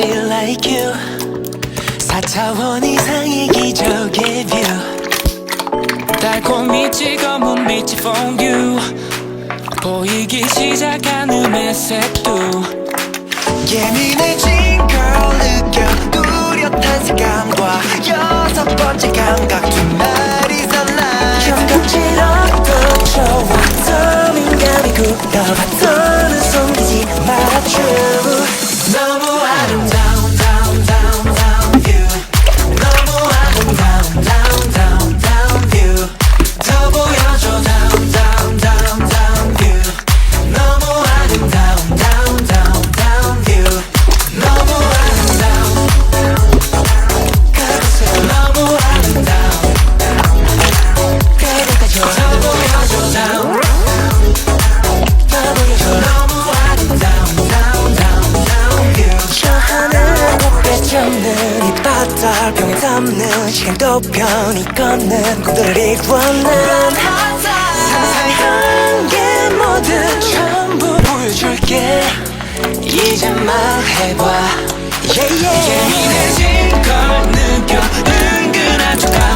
빛이 like you 4차원 이상의 기적의 뷰 달콤히 찍어문 빛이 from you 보이기 시작하는 햇색도 예민해진 걸 느껴 뚜렷한 색감과 여섯 번째 감각 두 마리잖아 감각지럽도 좋아 더 민감히 굴러봤더는 숨기지 말아줘 너무 아름다운 down down down view 너무 아름다운 down down down view 더 보여줘 down down down down view 너무 아름다운 down down down view 너무 아름다운 그곳에 너무 아름다운 그대가 더 보여줘 down 더 보여줘 너무 아름다운 down down down view 저 하늘을 높게 접는 이 바다를 병에 담는 시간도 편히 걷는 꿈들을 이루어낸 상상한 게 뭐든 전부 보여줄게 이제 말해봐 yeah, yeah. 예민해진 걸 느껴 은근한 척